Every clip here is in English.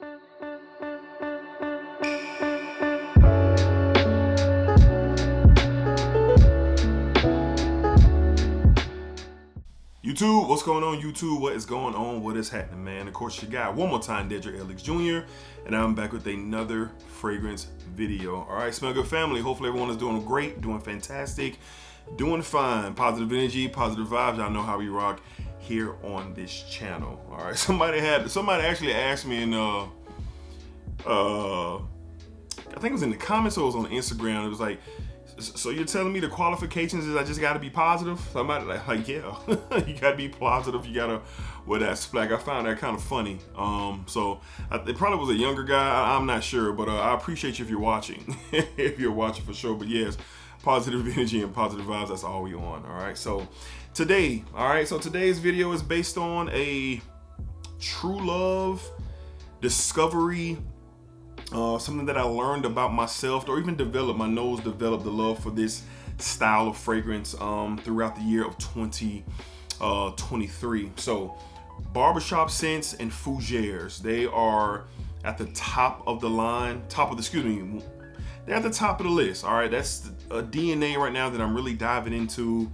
YouTube, what's going on YouTube? What is going on? What is happening, man? Of course, your guy, one more time, DEDRICKHJR, and I'm back with another fragrance video. All right, Smell Good family. Hopefully everyone is doing great, doing fantastic, doing fine. Positive energy, positive vibes. Y'all know how we rock here on this channel. All right, somebody actually asked me in I think it was in the comments or it was on Instagram. It was like, so you're telling me the qualifications is I just got to be positive? Somebody like yeah, you got to be positive. You got to, well, that's like, I found that kind of funny. So it probably was a younger guy. I'm not sure, but I appreciate you if you're watching, if you're watching for sure. But yes, positive energy and positive vibes. That's all we on. All right. So today, so today's video is based on a true love discovery. Something that I learned about myself, or even developed, my nose developed the love for this style of fragrance throughout the year of 2023. So Barbershop scents and fougères, they are at the top of the line, they're at the top of the list. All right, that's a DNA right now that I'm really diving into,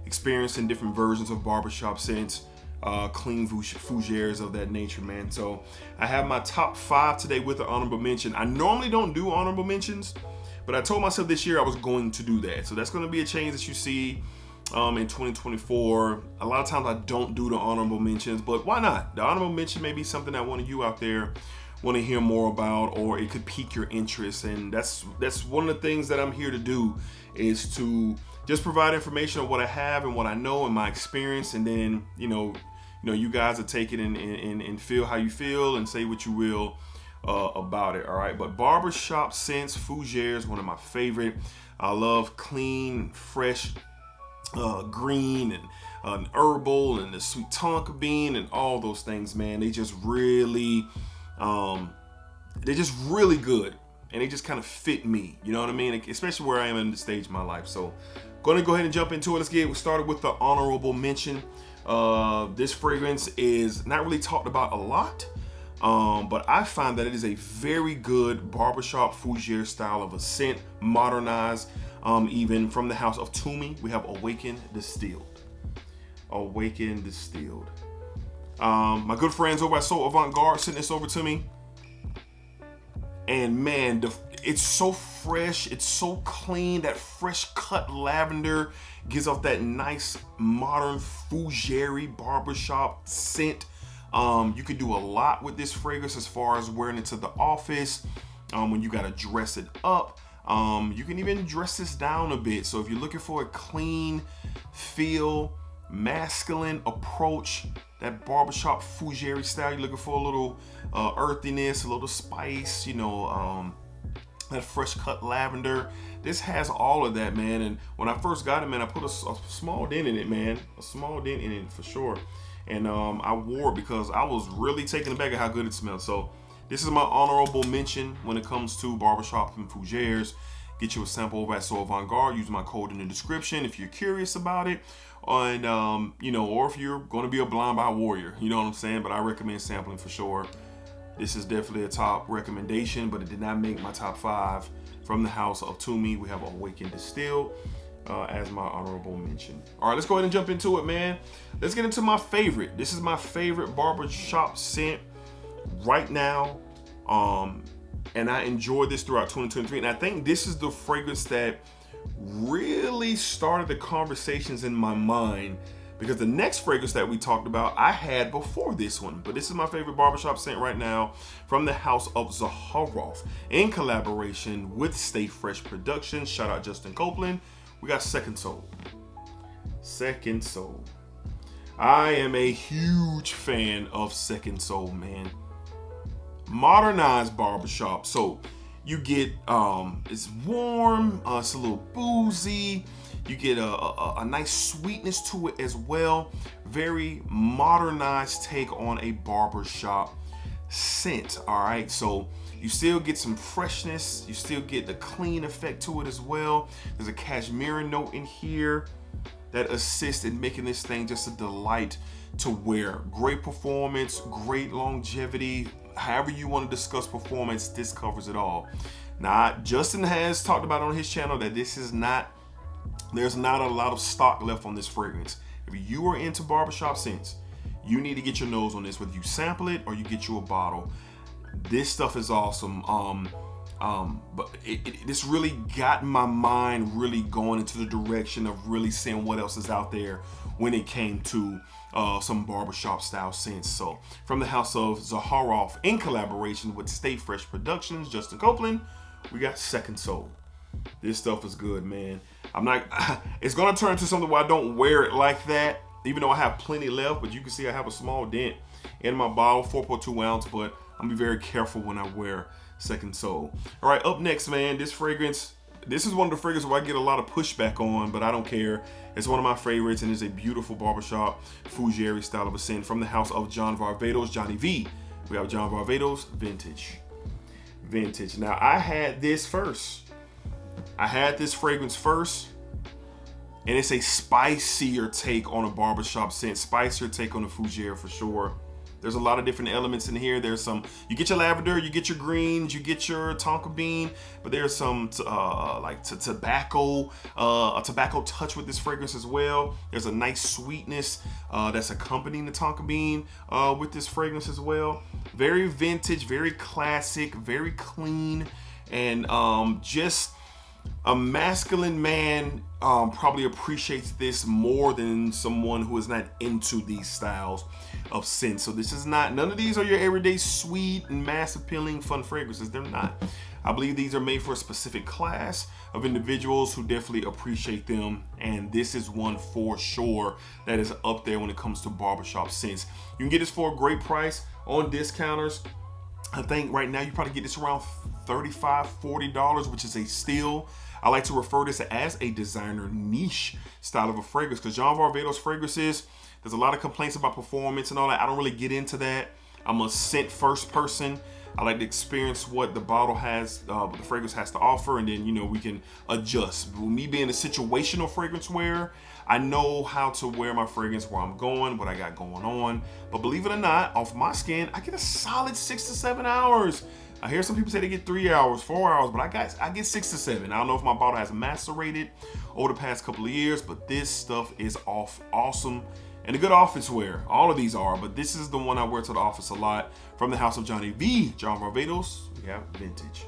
experiencing different versions of Barbershop scents. Clean fougères of that nature, man. So I have my top 5 today with an honorable mention. I normally don't do honorable mentions, but I told myself this year I was going to do that. So that's going to be a change that you see in 2024. A lot of times I don't do the honorable mentions, but why not? The honorable mention may be something that one of you out there want to hear more about, or it could pique your interest. And that's one of the things that I'm here to do, is to just provide information on what I have and what I know and my experience, and then you guys will take it and feel how you feel and say what you will about it. All right, but Barbershop scents, fougères, one of my favorite. I love clean, fresh, green and herbal, and the sweet tonka bean and all those things, man. They just really, they're just really good, and they just kind of fit me. You know what I mean? Especially where I am in the stage of my life. So going to go ahead and jump into it. Let's get started with the honorable mention. This fragrance is not really talked about a lot, but I find that it is a very good Barbershop fougère style of a scent, modernized, even from the house of Toomey. We have Awakened Distilled. Awakened Distilled. My good friends over at So Avant-Garde sent this over to me, and man, it's so fresh, it's so clean. That fresh cut lavender gives off that nice modern fougère barbershop scent. You could do a lot with this fragrance as far as wearing it to the office, when you gotta dress it up. You can even dress this down a bit. So if you're looking for a clean feel, masculine approach, that Barbershop fougère style, you're looking for a little earthiness, a little spice, that fresh cut lavender. This has all of that, man. And when I first got it, man, I put a small dent in it, man. A small dent in it for sure. And I wore it because I was really taken aback at how good it smelled. So this is my honorable mention when it comes to Barbershop and fougères. Get you a sample over at So Avant-Garde. Use my code in the description if you're curious about it. And or if you're going to be a blind buy warrior, you know what I'm saying? But I recommend sampling for sure. This is definitely a top recommendation, but it did not make my top 5 from the house of Toomey. We have Awakened Distilled as my honorable mention. All right, let's go ahead and jump into it, man. Let's get into my favorite. This is my favorite Barbershop scent right now. And I enjoyed this throughout 2023. And I think this is the fragrance that really started the conversations in my mind, because the next fragrance that we talked about I had before this one. But this is my favorite Barbershop scent right now from the house of Zaharoff in collaboration with Stay Fresh Productions. Shout out Justin Copeland. We got Second Soul. Second Soul. I am a huge fan of Second Soul, man. Modernized Barbershop. So you get, it's warm, it's a little boozy. You get a nice sweetness to it as well. Very modernized take on a barbershop scent, all right? So you still get some freshness. You still get the clean effect to it as well. There's a cashmere note in here that assists in making this thing just a delight to wear. Great performance, great longevity. However you want to discuss performance, this covers it all. Now, Justin has talked about on his channel that there's not a lot of stock left on this fragrance. If you are into barbershop scents, you need to get your nose on this, whether you sample it or you get you a bottle. This stuff is awesome. But this really got my mind really going into the direction of really seeing what else is out there when it came to some barbershop style scents. So from the house of Zaharoff in collaboration with Stay Fresh Productions, Justin Copeland, we got Second Soul. This stuff is good, man. It's gonna turn to something where I don't wear it like that, even though I have plenty left, but you can see I have a small dent in my bottle, 4.2 ounce, but I'm gonna be very careful when I wear Second Soul. All right, up next, man, this fragrance. This is one of the fragrances where I get a lot of pushback on, but I don't care. It's one of my favorites, and it's a beautiful barbershop fougere style of a scent from the house of John Varvatos, Johnny V. We have John Varvatos Vintage. Now, I had this first. I had this fragrance first, and it's a spicier take on a barbershop scent, spicier take on a fougere for sure. There's a lot of different elements in here. There's some, you get your lavender, you get your greens, you get your tonka bean, but there's some tobacco, a tobacco touch with this fragrance as well. There's a nice sweetness that's accompanying the tonka bean with this fragrance as well. Very vintage, very classic, very clean, and just a masculine man probably appreciates this more than someone who is not into these styles of scent. So this is not, none of these are your everyday sweet and mass appealing fun fragrances. They're not. I believe these are made for a specific class of individuals who definitely appreciate them, and this is one for sure that is up there when it comes to barbershop scents. You can get this for a great price on discounters. I think right now you probably get this around $35, $40, which is a steal. I like to refer this as a designer niche style of a fragrance, because John Varvatos fragrances, there's a lot of complaints about performance and all that. I don't really get into that. I'm a scent first person. I like to experience what the bottle has, what the fragrance has to offer, and then, you know, we can adjust. With me being a situational fragrance wearer, I know how to wear my fragrance where I'm going, what I got going on. But believe it or not, off my skin, I get a solid 6 to 7 hours. I hear some people say they get 3 hours, 4 hours, but I get 6 to 7. I don't know if my bottle has macerated over the past couple of years, but this stuff is awesome. And a good office wear. All of these are, but this is the one I wear to the office a lot. From the house of Johnny V, John Varvatos, we have Vintage.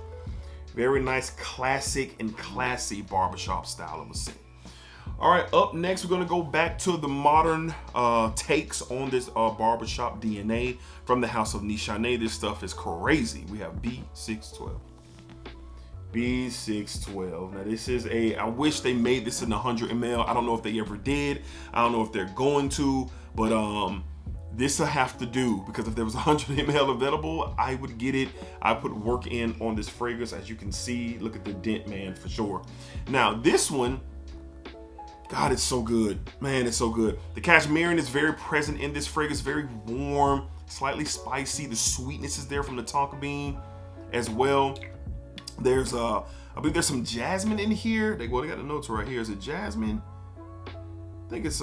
Very nice, classic and classy barbershop style of a scent. All right, up next, we're gonna go back to the modern takes on this barbershop DNA from the house of Nishan. This stuff is crazy. We have B612. B612. Now this is I wish they made this in 100 ml. I don't know if they ever did. I don't know if they're going to, but this will have to do, because if there was 100 ml available, I would get it. I put work in on this fragrance. As you can see, look at the dent, man, for sure. Now this one, God, it's so good. Man, it's so good. The cashmerean is very present in this fragrance, very warm, slightly spicy. The sweetness is there from the tonka bean as well. There's I believe there's some jasmine in here. They got the notes right here. Is it jasmine? I think it's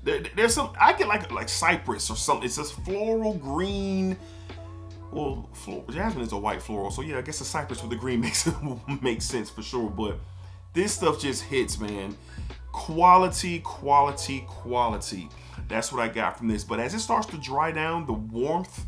there's some, I get like cypress or something. It's just floral green. Well, jasmine is a white floral, so yeah, I guess the cypress with the green makes sense for sure. But this stuff just hits, man. Quality. That's what I got from this. But as it starts to dry down, the warmth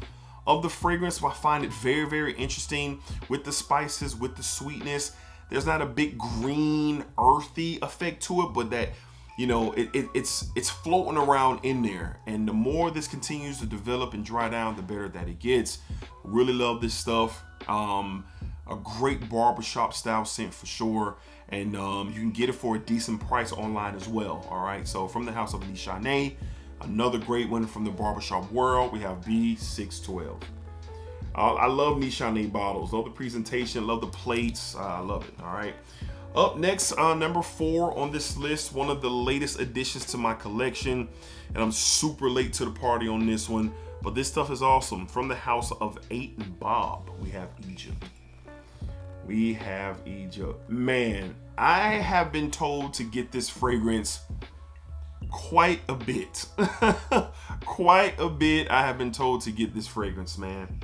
of the fragrance, I find it very, very interesting with the spices, with the sweetness. There's not a big green, earthy effect to it, but that, you know, it's floating around in there. And the more this continues to develop and dry down, the better that it gets. Really love this stuff. A great barbershop style scent for sure. And you can get it for a decent price online as well. All right, so from the house of Nishan, another great one from the barbershop world, we have B612. I love Nishan bottles. Love the presentation, love the plates. I love it. All right. Up next, number 4 on this list, one of the latest additions to my collection, and I'm super late to the party on this one, but this stuff is awesome. From the house of 8 and Bob, we have Egypt. We have Egypt. Man, I have been told to get this fragrance quite a bit. Quite a bit I have been told to get this fragrance, man.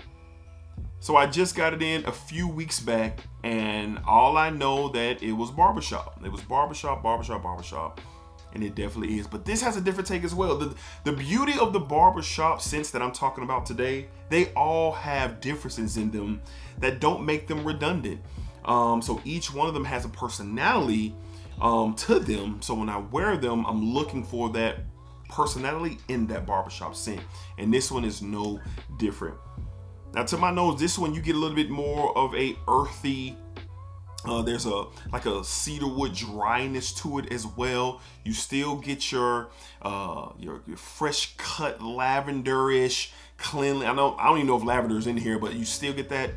So I just got it in a few weeks back, and all I know that it was Barbershop. It was Barbershop, Barbershop, Barbershop. And it definitely is. But this has a different take as well. The beauty of the Barbershop scents that I'm talking about today, they all have differences in them that don't make them redundant. So each one of them has a personality to them. So when I wear them, I'm looking for that personality in that Barbershop scent. And this one is no different. Now to my nose, this one you get a little bit more of a earthy, there's like a cedarwood dryness to it as well. You still get your fresh cut lavenderish, cleanly. I don't even know if lavender is in here, but you still get that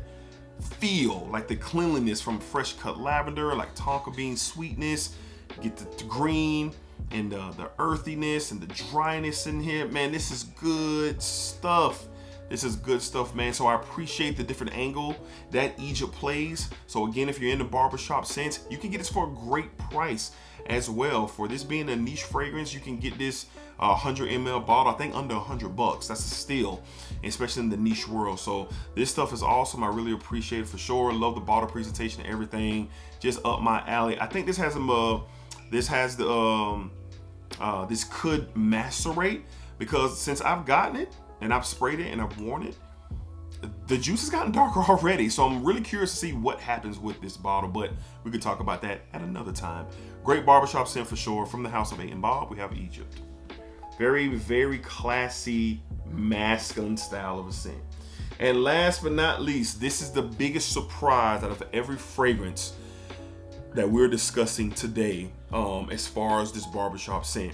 feel, like the cleanliness from fresh cut lavender, like tonka bean sweetness. Get the green and the earthiness and the dryness in here. Man, this is good stuff. This is good stuff, man. So I appreciate the different angle that Egypt plays. So again, if you're in the Barbershop scents, you can get this for a great price as well. For this being a niche fragrance, you can get this 100 ml bottle, I think under $100. That's a steal, especially in the niche world. So this stuff is awesome. I really appreciate it for sure. Love the bottle presentation and everything. Just up my alley. I think this has some, this could macerate, because since I've gotten it, and I've sprayed it and I've worn it, the juice has gotten darker already. So I'm really curious to see what happens with this bottle, but we could talk about that at another time. Great Barbershop scent for sure. From the house of A and Bob, we have Egypt. Very, very classy, masculine style of a scent. And last but not least, this is the biggest surprise out of every fragrance that we're discussing today, as far as this Barbershop scent.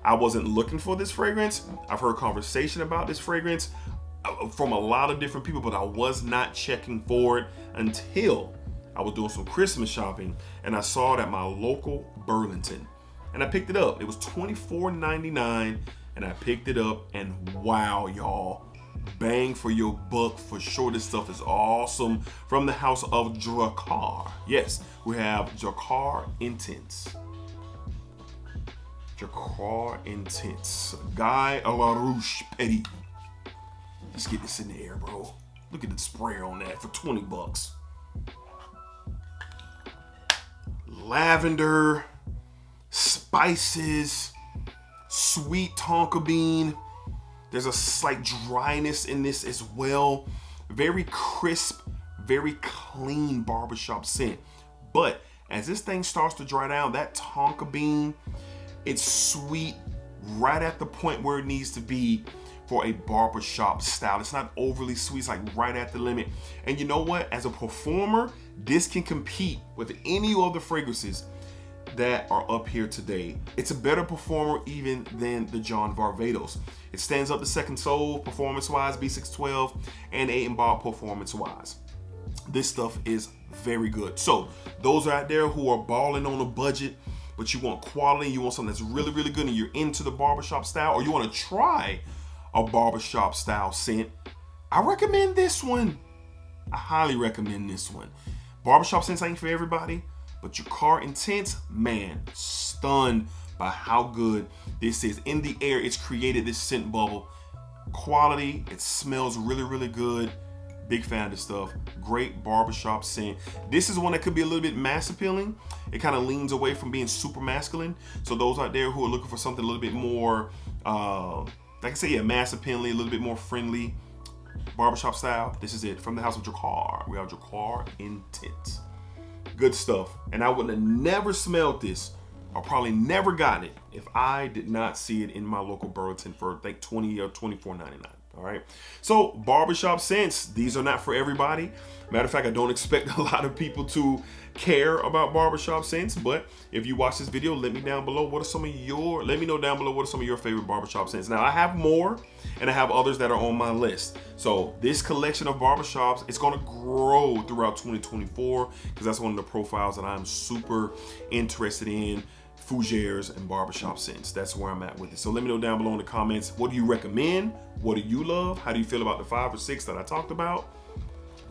I wasn't looking for this fragrance. I've heard conversation about this fragrance from a lot of different people, but I was not checking for it until I was doing some Christmas shopping and I saw it at my local Burlington. And I picked it up. It was $24.99 and I picked it up, and wow, y'all. Bang for your buck for sure. This stuff is awesome. From the house of DEDRICKHJR. Yes, we have DEDRICKHJR Intense. DEDRICKHJR Intense. Guy a la Rouge Petit. Let's get this in the air, bro. Look at the sprayer on that for $20. Lavender, spices, sweet tonka bean. There's a slight dryness in this as well. Very crisp, very clean Barbershop scent. But as this thing starts to dry down, that tonka bean, it's sweet right at the point where it needs to be for a Barbershop style. It's not overly sweet, it's like right at the limit. And you know what? As a performer, this can compete with any other fragrances that are up here today. It's a better performer even than the John Varvatos. It stands up to Second Soul performance-wise, B612, and A and Bob performance-wise. This stuff is very good. So those are out there who are balling on a budget, but you want quality, you want something that's really, really good, and you're into the Barbershop style, or you want to try a Barbershop style scent, I recommend this one. I highly recommend this one. Barbershop scents ain't for everybody, but DEDRICKHJR Intense, man, stunned by how good this is. In the air, it's created this scent bubble. Quality, it smells really, really good. Big fan of this stuff. Great Barbershop scent. This is one that could be a little bit mass appealing. It kind of leans away from being super masculine. So those out there who are looking for something a little bit more, like I say, yeah, mass appealing, a little bit more friendly, Barbershop style, this is it. From the house of DEDRICKHJR, we have DEDRICKHJR Intense. Good stuff. And I would have never smelled this, or probably never gotten it, if I did not see it in my local Burlington for like $20 or $24.99. All right. So Barbershop scents, these are not for everybody. Matter of fact, I don't expect a lot of people to care about Barbershop scents, but if you watch this video, let me know down below what are some of your favorite Barbershop scents. Now I have more, and I have others that are on my list. So this collection of Barbershops, it's going to grow throughout 2024, because that's one of the profiles that I'm super interested in. Fougères and Barbershop scents. That's where I'm at with it. So let me know down below in the comments, what do you recommend? What do you love? How do you feel about the 5 or 6 that I talked about?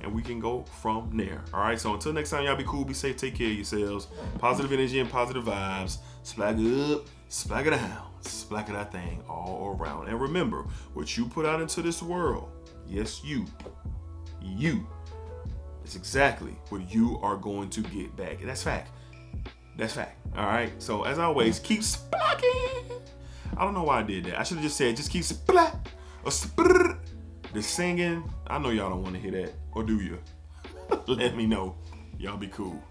and we can go from there. All right, so until next time, y'all be cool, be safe, take care of yourselves. Positive energy and positive vibes. Splag it up, splag it down, splag it that thing all around. And remember, what you put out into this world, yes, you, is exactly what you are going to get back. And that's fact. That's fact. All right, so as always, keep splacking. I don't know why I did that. I should have just said, just keep splack or sprr. The singing, I know y'all don't want to hear that, or do you? Let me know. Y'all be cool.